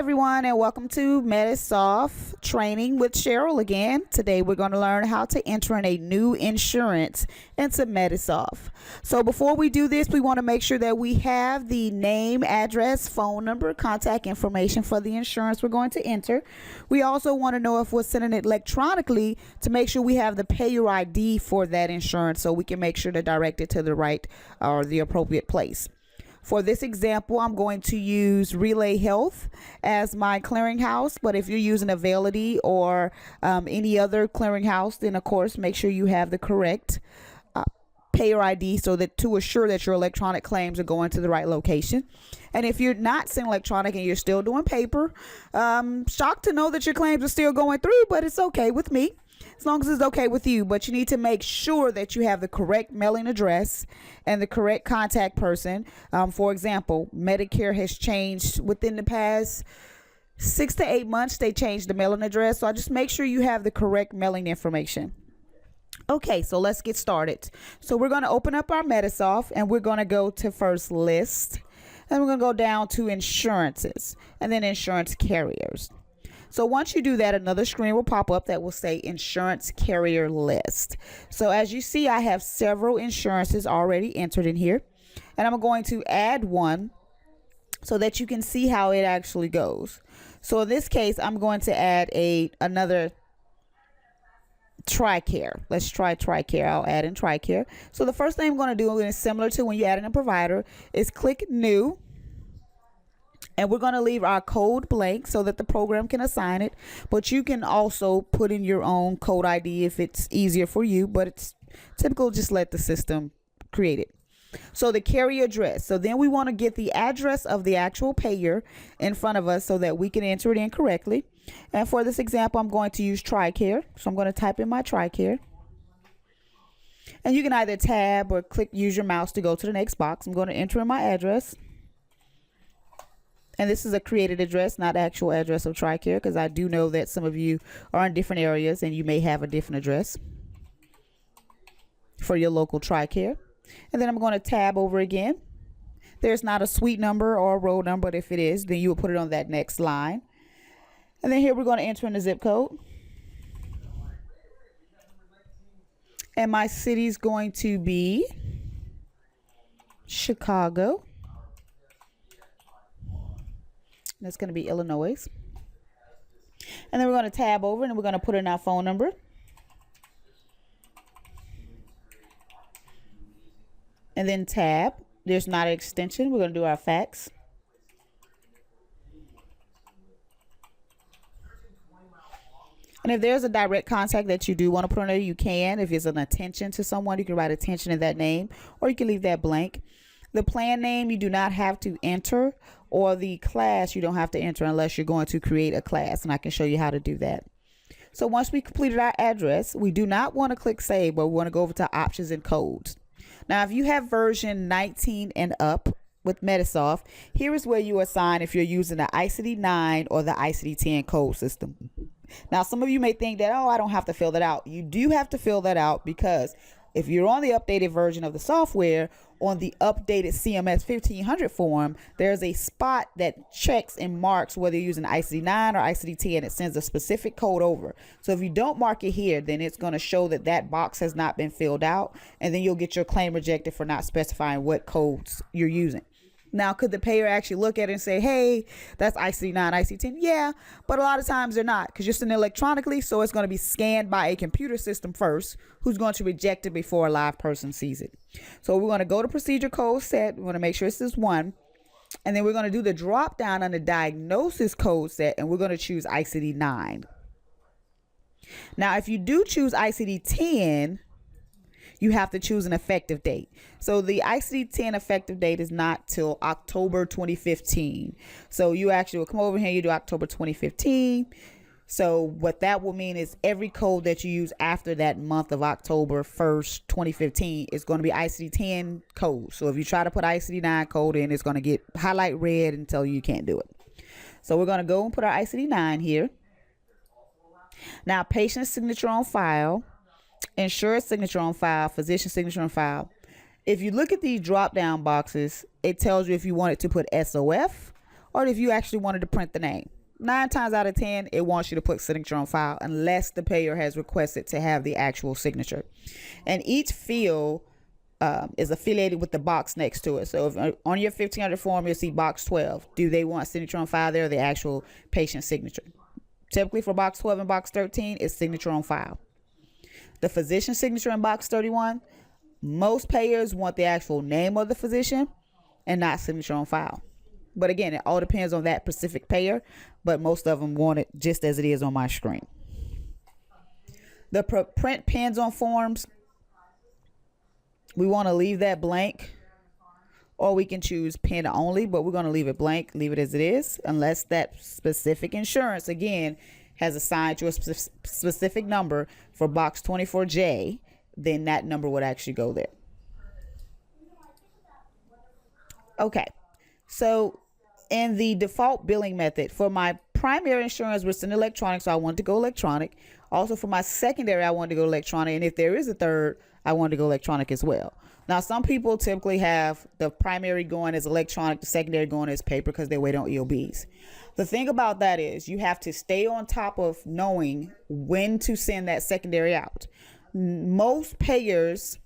everyone, and welcome to Medisoft Training with Cheryl again. Today we're going to learn how to enter in a new insurance into Medisoft. So before we do this, we want to make sure that we have the name, address, phone number, contact information for the insurance we're going to enter. We also want to know if we're sending it electronically to make sure we have the payer ID for that insurance so we can make sure to direct it to the right or the appropriate place. For this example, I'm going to use Relay Health as my clearinghouse, but if you're using Availity or any other clearinghouse, then of course make sure you have the correct payer ID so that to assure that your electronic claims are going to the right location. And if you're not sending electronic and you're still doing paper, shocked to know that your claims are still going through, but it's okay with me. As long as it's okay with you, but you need to make sure that you have the correct mailing address and the correct contact person. For example, Medicare has changed within the past 6 to 8 months. They changed the mailing address, so I just make sure you have the correct mailing information. Okay, so let's get started. So we're going to open up our Medisoft and we're going to go to first list, and we're going to go down to insurances and then insurance carriers. So once you do that, another screen will pop up that will say insurance carrier list. So as you see, I have several insurances already entered in here, and I'm going to add one so that you can see how it actually goes. So in this case, I'm going to add another TRICARE. Let's try TRICARE. I'll add in TRICARE. So the first thing I'm going to do is similar to when you add in a provider is click new. And we're going to leave our code blank so that the program can assign it. But you can also put in your own code ID if it's easier for you. But it's typical, just let the system create it. So the carrier address. So then we want to get the address of the actual payer in front of us so that we can enter it in correctly. And for this example, I'm going to use TRICARE. So I'm going to type in my TRICARE. And you can either tab or use your mouse to go to the next box. I'm going to enter in my address. And this is a created address, not actual address of TRICARE, because I do know that some of you are in different areas and you may have a different address for your local TRICARE. And then I'm going to tab over again. There's not a suite number or a row number, but if it is, then you will put it on that next line. And then here we're going to enter in the zip code. And my city is going to be Chicago. That's going to be Illinois. And then we're going to tab over and we're going to put in our phone number. And then tab. There's not an extension. We're going to do our fax. And if there's a direct contact that you do want to put on there, you can. If it's an attention to someone, you can write attention in that name, or you can leave that blank. The plan name you do not have to enter, or the class you don't have to enter unless you're going to create a class, and I can show you how to do that. So once we completed our address, we do not want to click save, but we want to go over to options and codes. Now if you have version 19 and up with Medisoft, here is where you assign if you're using the ICD 9 or the ICD 10 code system. Now some of you may think that, oh, I don't have to fill that out. You do have to fill that out, because if you're on the updated version of the software, on the updated CMS 1500 form, there's a spot that checks and marks whether you're using ICD 9 or ICD 10. It sends a specific code over. So if you don't mark it here, then it's going to show that that box has not been filled out, and then you'll get your claim rejected for not specifying what codes you're using. Now, could the payer actually look at it and say, hey, that's ICD 9, ICD 10? Yeah, but a lot of times they're not, because you're sending electronically, so it's going to be scanned by a computer system first, who's going to reject it before a live person sees it. So we're going to go to procedure code set. We want to make sure this is 1. And then we're going to do the drop down on the diagnosis code set, and we're going to choose ICD 9. Now, if you do choose ICD 10, you have to choose an effective date. So the ICD 10 effective date is not till October 2015. So you actually will come over here, you do October 2015. So what that will mean is every code that you use after that month of October 1st, 2015 is going to be ICD 10 code. So if you try to put ICD 9 code in, it's going to get highlight red and tell you can't do it. So we're going to go and put our ICD 9 here. Now, patient signature on file, insurance signature on file, physician signature on file. If you look at these drop down boxes, it tells you if you want it to put SOF or if you actually wanted to print the name. 9 times out of 10, it wants you to put signature on file unless the payer has requested to have the actual signature. And each field is affiliated with the box next to it. So if on your 1500 form, you'll see box 12. Do they want signature on file there or the actual patient signature? Typically for box 12 and box 13, it's signature on file. The physician signature in box 31, most payers want the actual name of the physician and not signature on file. But again, it all depends on that specific payer, but most of them want it just as it is on my screen. The print pins on forms, we want to leave that blank, or we can choose pen only, but we're going to leave it blank, leave it as it is, unless that specific insurance, again, has assigned you a specific number for box 24J, then that number would actually go there. Okay, so in the default billing method, for my primary insurance, we're sending electronic, so I want to go electronic. Also for my secondary, I want to go electronic, and if there is a third, I want to go electronic as well. Now, some people typically have the primary going as electronic, the secondary going as paper because they wait on EOBs. The thing about that is you have to stay on top of knowing when to send that secondary out. Most payers,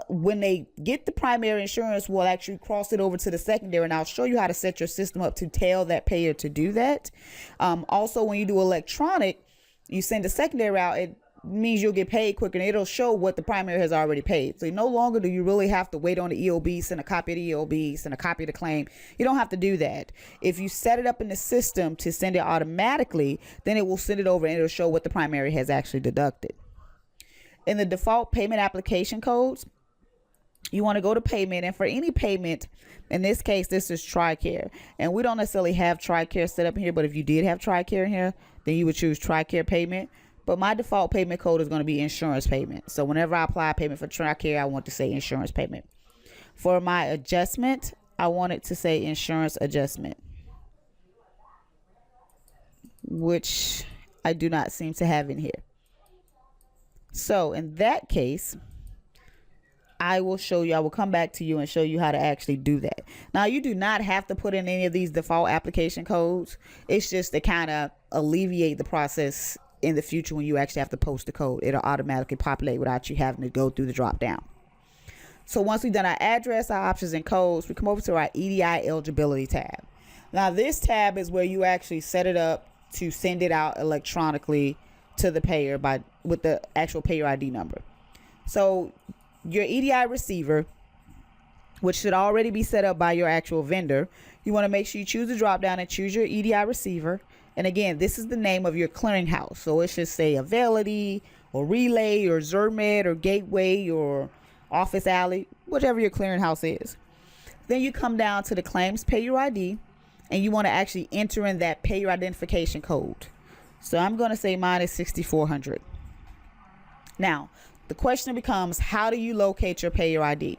when they get the primary insurance, will actually cross it over to the secondary, and I'll show you how to set your system up to tell that payer to do that. Also, when you do electronic, you send the secondary out, it means you'll get paid quicker, and it'll show what the primary has already paid. So no longer do you really have to wait on the EOB, send a copy of the EOB, send a copy of the claim. You don't have to do that. If you set it up in the system to send it automatically, then it will send it over and it'll show what the primary has actually deducted. In the default payment application codes, you want to go to payment, and for any payment, in this case, this is TRICARE, and we don't necessarily have TRICARE set up here, but if you did have TRICARE in here, then you would choose TRICARE payment. But my default payment code is going to be insurance payment. So whenever I apply payment for TRICARE, I want to say insurance payment. For my adjustment, I want it to say insurance adjustment, which I do not seem to have in here. So in that case, I will come back to you and show you how to actually do that. Now, you do not have to put in any of these default application codes. It's just to kind of alleviate the process in the future when you actually have to post the code. It'll automatically populate without you having to go through the drop down. So once we've done our address, our options, and codes, we come over to our EDI Eligibility tab. Now, this tab is where you actually set it up to send it out electronically to the payer with the actual payer ID number. So your EDI receiver, which should already be set up by your actual vendor, you want to make sure you choose the drop down and choose your EDI receiver. And again, this is the name of your clearinghouse. So it should say Availity or Relay or Zermed or Gateway or Office Alley, whatever your clearinghouse is. Then you come down to the claims payer ID, and you want to actually enter in that payer identification code. So I'm going to say mine is 6400. Now, the question becomes, how do you locate your payer ID?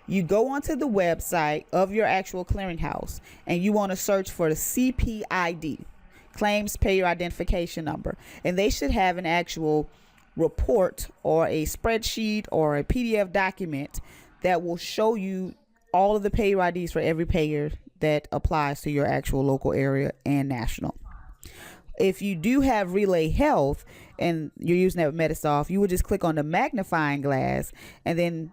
You go onto the website of your actual clearinghouse, and you want to search for the CPID, Claims Payer Identification Number. And they should have an actual report or a spreadsheet or a PDF document that will show you all of the payer IDs for every payer that applies to your actual local area and national. If you do have Relay Health and you're using that with Medisoft, you would just click on the magnifying glass, and then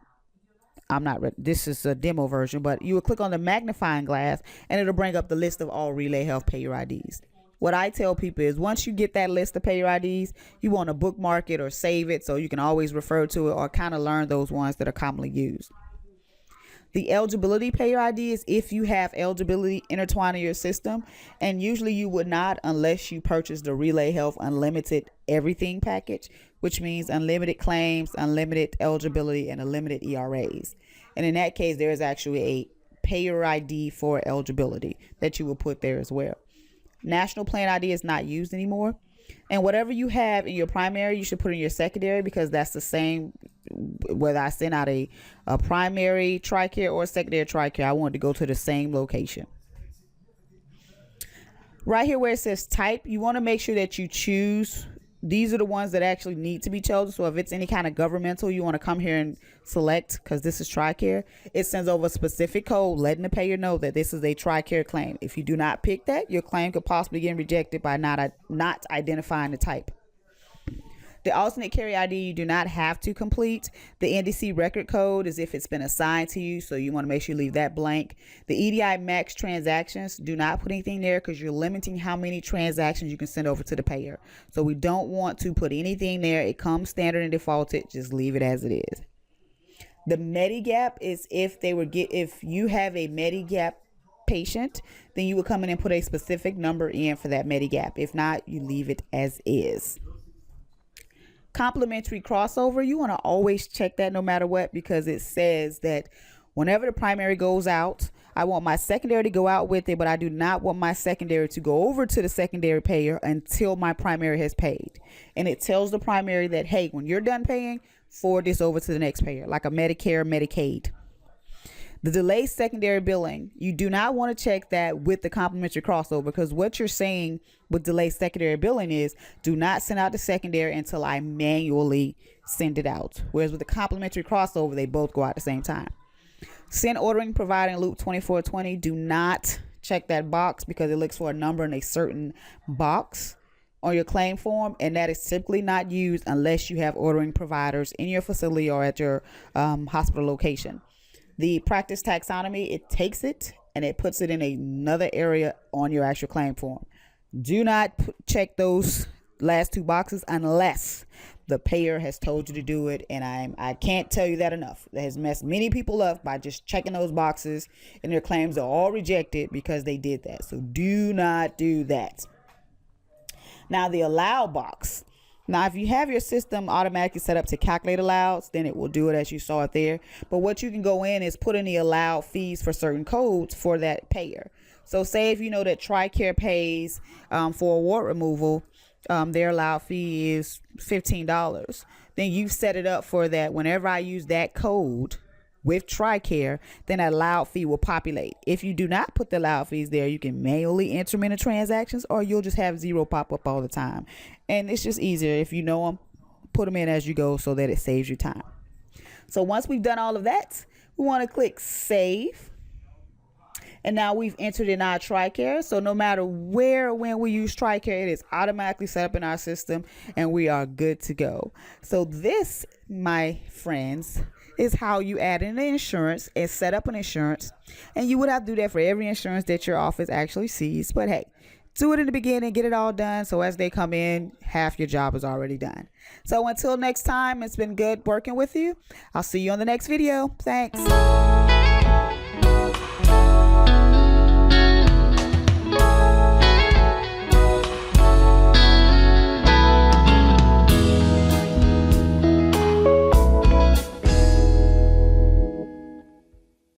this is a demo version, but you would click on the magnifying glass and it'll bring up the list of all Relay Health payer IDs. What I tell people is once you get that list of payer IDs, you want to bookmark it or save it so you can always refer to it or kind of learn those ones that are commonly used. The eligibility payer ID is if you have eligibility intertwined in your system, and usually you would not unless you purchase the Relay Health Unlimited Everything package, which means unlimited claims, unlimited eligibility, and unlimited ERAs. And in that case, there is actually a payer ID for eligibility that you will put there as well. National Plan ID is not used anymore. And whatever you have in your primary, you should put in your secondary, because that's the same. Whether I send out a primary TRICARE or a secondary TRICARE, I want it to go to the same location. Right here where it says type, you want to make sure that you choose these are the ones that actually need to be chosen. So if it's any kind of governmental, you want to come here and select, because this is TRICARE. It sends over a specific code letting the payer know that this is a TRICARE claim. If you do not pick that, your claim could possibly get rejected by not identifying the type. The alternate carrier ID you do not have to complete. The NDC record code is if it's been assigned to you, so you want to make sure you leave that blank. The EDI max transactions, do not put anything there because you're limiting how many transactions you can send over to the payer. So we don't want to put anything there. It comes standard and defaulted. Just leave it as it is. The Medigap is if you have a Medigap patient, then you would come in and put a specific number in for that Medigap. If not, you leave it as is. Complementary crossover, you want to always check that no matter what, because it says that whenever the primary goes out, I want my secondary to go out with it, but I do not want my secondary to go over to the secondary payer until my primary has paid. And it tells the primary that, hey, when you're done paying, forward this over to the next payer, like a Medicare, Medicaid. The delayed secondary billing, you do not want to check that with the complementary crossover, because what you're saying with delayed secondary billing is do not send out the secondary until I manually send it out. Whereas with the complementary crossover, they both go out at the same time. Syn Ordering providing loop 2420, do not check that box because it looks for a number in a certain box on your claim form, and that is typically not used unless you have ordering providers in your facility or at your hospital location. The practice taxonomy, it takes it and it puts it in another area on your actual claim form. Do not check those last two boxes unless the payer has told you to do it, and I can't tell you that enough. That has messed many people up by just checking those boxes, and their claims are all rejected because they did that. So do not do that. Now the allow box. Now, if you have your system automatically set up to calculate allows, then it will do it as you saw it there. But what you can go in is put in the allowed fees for certain codes for that payer. So say if you know that TRICARE pays for award removal, their allowed fee is $15. Then you set it up for that whenever I use that code with TRICARE, then that allowed fee will populate. If you do not put the allowed fees there, you can manually enter them into transactions, or you'll just have zero pop up all the time. And it's just easier if you know them, put them in as you go so that it saves you time. So once we've done all of that, we want to click save. And now we've entered in our TRICARE. So no matter where or when we use TRICARE, it is automatically set up in our system and we are good to go. So this, my friends, is how you add in the insurance and set up an insurance. And you would have to do that for every insurance that your office actually sees. But hey, do it in the beginning, get it all done. So as they come in, half your job is already done. So until next time, it's been good working with you. I'll see you on the next video. Thanks.